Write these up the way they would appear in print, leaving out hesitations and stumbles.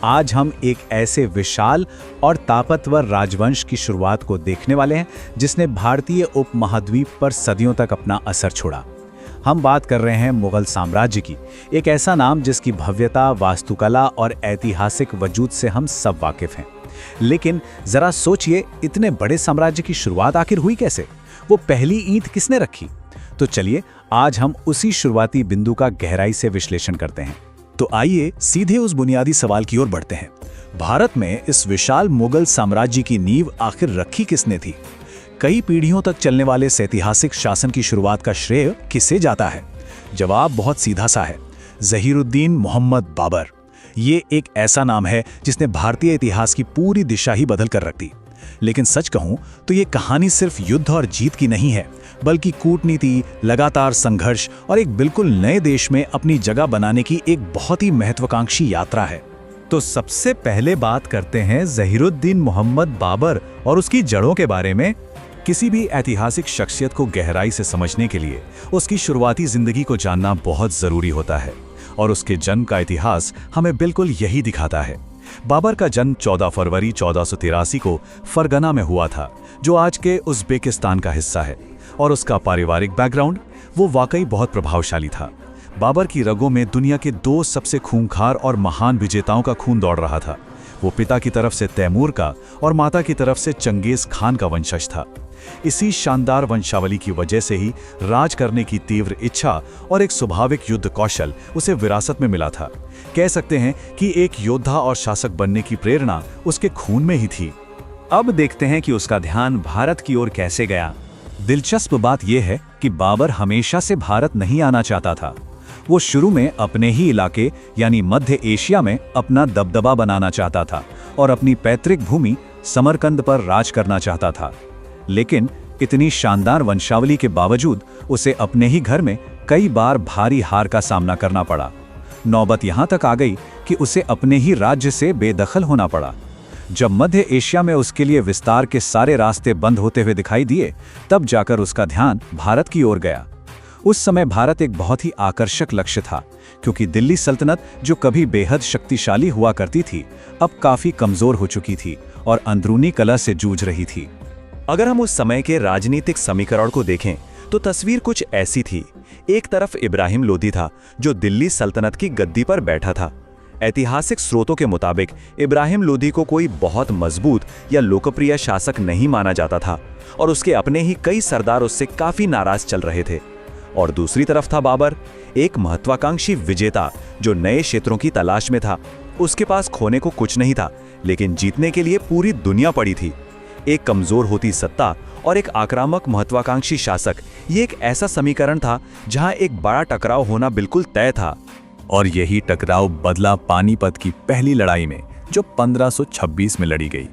आज हम एक ऐसे विशाल और ताकतवर राजवंश की शुरुआत को देखने वाले हैं जिसने भारतीय उपमहाद्वीप पर सदियों तक अपना असर छोड़ा। हम बात कर रहे हैं मुगल साम्राज्य की, एक ऐसा नाम जिसकी भव्यता, वास्तुकला और ऐतिहासिक वजूद से हम सब वाकिफ हैं। लेकिन जरा सोचिए, इतने बड़े साम्राज्य की शुरुआत आखिर हुई कैसे? वो पहली ईंट किसने रखी? तो चलिए आज हम उसी शुरुआती बिंदु का गहराई से विश्लेषण करते हैं। तो आइए सीधे उस बुनियादी सवाल की ओर बढ़ते हैं। भारत में इस विशाल मुगल साम्राज्य की नींव आखिर रखी किसने थी? कई पीढ़ियों तक चलने वाले इस ऐतिहासिक शासन की शुरुआत का श्रेय किसे जाता है? जवाब बहुत सीधा सा है, ज़हीरुद्दीन मोहम्मद बाबर। ये एक ऐसा नाम है जिसने भारतीय इतिहास की पूरी दिशा ही बदल कर रख दी। लेकिन सच कहूं तो ये कहानी सिर्फ युद्ध और जीत की नहीं है, बल्कि कूटनीति, लगातार संघर्ष और एक बिल्कुल नए देश में अपनी जगह बनाने की एक बहुत ही महत्वाकांक्षी यात्रा है। तो सबसे पहले बात करते हैं ज़हीरुद्दीन मोहम्मद बाबर और उसकी जड़ों के बारे में। किसी भी ऐतिहासिक शख्सियत को गहराई से समझने के लिए उसकी शुरुआती जिंदगी को जानना बहुत जरूरी होता है, और उसके जन्म का इतिहास हमें बिल्कुल यही दिखाता है। बाबर का जन्म 14 फरवरी 1483 को फरगना में हुआ था, जो आज के उज़्बेकिस्तान का हिस्सा है, और उसका पारिवारिक बैकग्राउंड वो वाकई बहुत प्रभावशाली था। बाबर की रगों में दुनिया के दो सबसे खूंखार और महान विजेताओं का खून दौड़ रहा था। वो पिता की तरफ से तैमूर का और माता की तरफ से चंगेज खान का वंशज था। इसी शानदार वंशावली की वजह से ही राज करने की तीव्र इच्छा और एक स्वाभाविक युद्ध कौशल उसे विरासत में मिला था। कह सकते हैं कि एक योद्धा और शासक बनने की प्रेरणा उसके खून में ही थी। अब देखते हैं कि उसका ध्यान भारत की ओर कैसे गया। दिलचस्प बात यह है कि बाबर हमेशा से भारत नहीं आना चाहता था। वो शुरू में अपने ही इलाके यानी मध्य एशिया में अपना दबदबा बनाना चाहता था और अपनी पैतृक भूमि समरकंद पर राज करना चाहता था। लेकिन इतनी शानदार वंशावली के बावजूद उसे अपने ही घर में कई बार भारी हार का सामना करना पड़ा। नौबत यहां तक आ गई कि उसे अपने ही राज्य से बेदखल होना पड़ा। जब मध्य एशिया में उसके लिए विस्तार के सारे रास्ते बंद होते हुए दिखाई दिए, तब जाकर उसका ध्यान भारत की ओर गया। उस समय भारत एक बहुत ही आकर्षक लक्ष्य था, क्योंकि दिल्ली सल्तनत, जो कभी बेहद शक्तिशाली हुआ करती थी, अब काफी कमजोर हो चुकी थी और अंदरूनी कलह से जूझ रही थी। अगर हम उस समय के राजनीतिक समीकरण को देखें तो तस्वीर कुछ ऐसी थी। एक तरफ इब्राहिम लोदी था, जो दिल्ली सल्तनत की गद्दी पर बैठा था। ऐतिहासिक स्रोतों के मुताबिक इब्राहिम लोदी को कोई बहुत मजबूत या लोकप्रिय शासक नहीं माना जाता था, और उसके अपने ही कई सरदार उससे काफी नाराज चल रहे थे। और दूसरी तरफ था बाबर, एक महत्वाकांक्षी विजेता जो नए क्षेत्रों की तलाश में था। उसके पास खोने को कुछ नहीं था, लेकिन जीतने के लिए पूरी दुनिया पड़ी थी। एक कमजोर होती सत्ता और एक आक्रामक महत्वाकांक्षी शासक, ये एक ऐसा समीकरण था जहां एक बड़ा टकराव होना बिल्कुल तय था। और यही टकराव बदला पानीपत की पहली लड़ाई में, जो 1526 में लड़ी गई।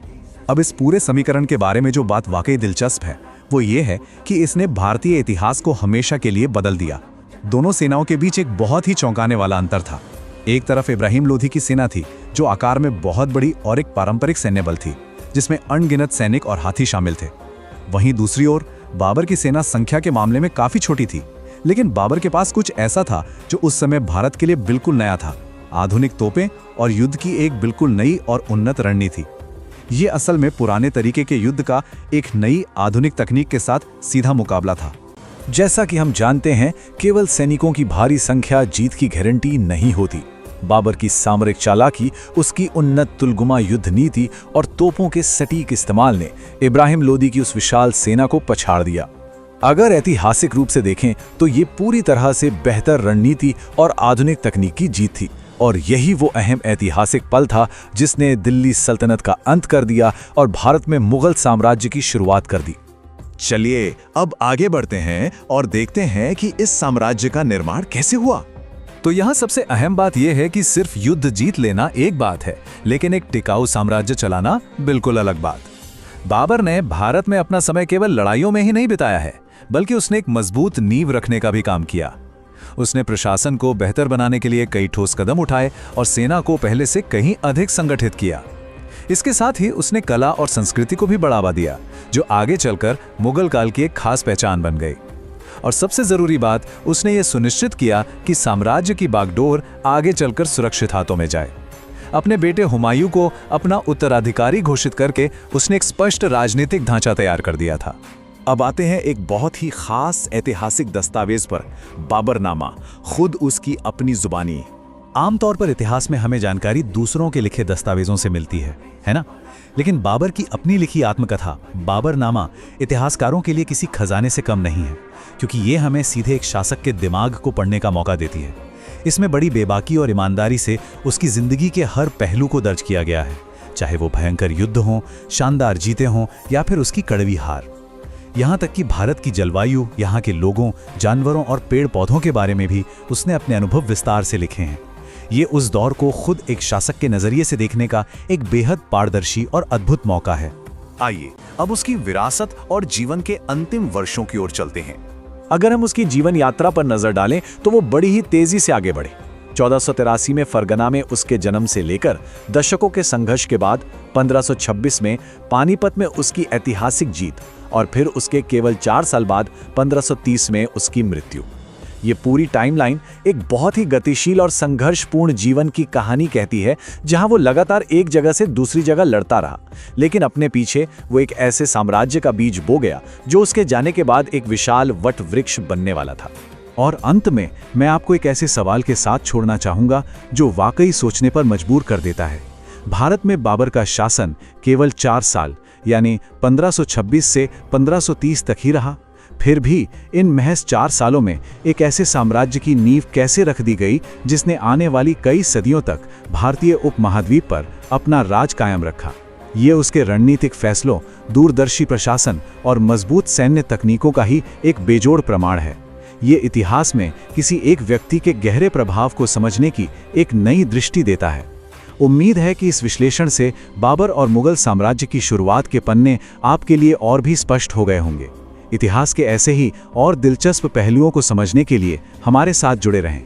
अब इस पूरे समीकरण के बारे में जो बात वाकई दिलचस्प है वो ये है कि इसने भारतीय इतिहास को हमेशा के लिए बदल दिया। दोनों सेनाओं के बीच एक बहुत ही चौंकाने वाला अंतर था। एक तरफ इब्राहिम लोधी की सेना थी, जो आकार में बहुत बड़ी और एक पारंपरिक सैन्य बल थी, जिसमें अनगिनत सैनिक और हाथी शामिल थे। वहीं दूसरी ओर बाबर की सेना संख्या के मामले में काफी छोटी थी, लेकिन बाबर के पास कुछ ऐसा था जो उस समय भारत के लिए बिल्कुल नया था: आधुनिक तोपें और युद्ध की एक बिल्कुल नई और उन्नत रणनीति। ये असल में पुराने तरीके के युद्ध का एक नई आधुनिक तकनीक के साथ सीधा मुकाबला था। जैसा कि हम जानते हैं, केवल सैनिकों की भारी संख्या जीत की गारंटी नहीं होती। बाबर की सामरिक चालाकी, उसकी उन्नत तुलगुमा युद्ध नीति और तोपों के सटीक इस्तेमाल ने इब्राहिम लोदी की उस विशाल सेना को पछाड़ दिया। अगर ऐतिहासिक रूप से देखें तो ये पूरी तरह से बेहतर रणनीति और आधुनिक तकनीक की जीत थी, और यही वो अहम ऐतिहासिक पल था जिसने दिल्ली सल्तनत का अंत कर दिया और भारत में मुगल साम्राज्य की शुरुआत कर दी। चलिए अब आगे बढ़ते हैं और देखते हैं कि इस साम्राज्य का निर्माण कैसे हुआ। तो यहाँ सबसे अहम बात यह है कि सिर्फ युद्ध जीत लेना एक बात है, लेकिन एक टिकाऊ साम्राज्य चलाना बिल्कुल अलग बात। बाबर ने भारत में अपना समय केवल लड़ाइयों में ही नहीं बिताया है, बल्कि उसने एक मजबूत नींव रखने का भी काम किया। उसने प्रशासन को बेहतर बनाने के लिए कई ठोस कदम उठाए और सेना को पहले से कहीं अधिक संगठित किया। इसके साथ ही उसने कला और संस्कृति को भी बढ़ावा दिया, जो आगे चलकर मुगल काल की एक खास पहचान बन गई। और सबसे जरूरी बात, उसने ये सुनिश्चित किया कि साम्राज्य की बागडोर आगे चलकर सुरक्षित हाथों में जाए। अपने बेटे हुमायूं को अपना उत्तराधिकारी घोषित करके उसने एक स्पष्ट राजनीतिक ढांचा तैयार कर दिया था। अब आते हैं एक बहुत ही खास ऐतिहासिक दस्तावेज पर, बाबरनामा, खुद उसकी अपनी जुबानी। आमतौर पर इतिहास में हमें जानकारी दूसरों के लिखे दस्तावेजों से मिलती है ना? लेकिन बाबर की अपनी लिखी आत्मकथा बाबरनामा इतिहासकारों के लिए किसी खजाने से कम नहीं है, क्योंकि ये हमें सीधे एक शासक के दिमाग को पढ़ने का मौका देती है। इसमें बड़ी बेबाकी और ईमानदारी से उसकी जिंदगी के हर पहलू को दर्ज किया गया है, चाहे वो भयंकर युद्ध हों, शानदार जीते हों या फिर उसकी कड़वी हार। यहाँ तक कि भारत की जलवायु, यहाँ के लोगों, जानवरों और पेड़ पौधों के बारे में भी उसने अपने अनुभव विस्तार से लिखे हैं। ये उस दौर को खुद एक शासक के नजरिए से देखने का एक बेहद पारदर्शी और अद्भुत मौका है। आइए अब उसकी विरासत और जीवन के अंतिम वर्षों की ओर चलते हैं। अगर हम उसकी जीवन यात्रा पर नजर डालें तो वो बड़ी ही तेजी से आगे बढ़े। 1483 में फरगना में उसके जन्म से लेकर दशकों के संघर्ष के बाद 1526 में पानीपत में उसकी ऐतिहासिक जीत और फिर उसके केवल 4 साल बाद 1530 में उसकी मृत्यु। ये पूरी टाइमलाइन एक बहुत ही गतिशील और संघर्षपूर्ण जीवन की कहानी कहती है, जहां वो लगातार एक जगह से दूसरी जगह लड़ता रहा, लेकिन अपने पीछे वो एक ऐसे साम्राज्य का बीज बो गया जो उसके जाने के बाद एक विशाल वट वृक्ष बनने वाला था। और अंत में मैं आपको एक ऐसे सवाल के साथ छोड़ना चाहूंगा जो वाकई सोचने पर मजबूर कर देता है। भारत में बाबर का शासन केवल 4 साल यानी 1526 से 1530 तक ही रहा। फिर भी इन महज 4 सालों में एक ऐसे साम्राज्य की नींव कैसे रख दी गई जिसने आने वाली कई सदियों तक भारतीय उपमहाद्वीप पर अपना राज कायम रखा। ये उसके रणनीतिक फैसलों, दूरदर्शी प्रशासन और मजबूत सैन्य तकनीकों का ही एक बेजोड़ प्रमाण है। ये इतिहास में किसी एक व्यक्ति के गहरे प्रभाव को समझने की एक नई दृष्टि देता है। उम्मीद है कि इस विश्लेषण से बाबर और मुगल साम्राज्य की शुरुआत के पन्ने आपके लिए और भी स्पष्ट हो गए होंगे। इतिहास के ऐसे ही और दिलचस्प पहलुओं को समझने के लिए हमारे साथ जुड़े रहें।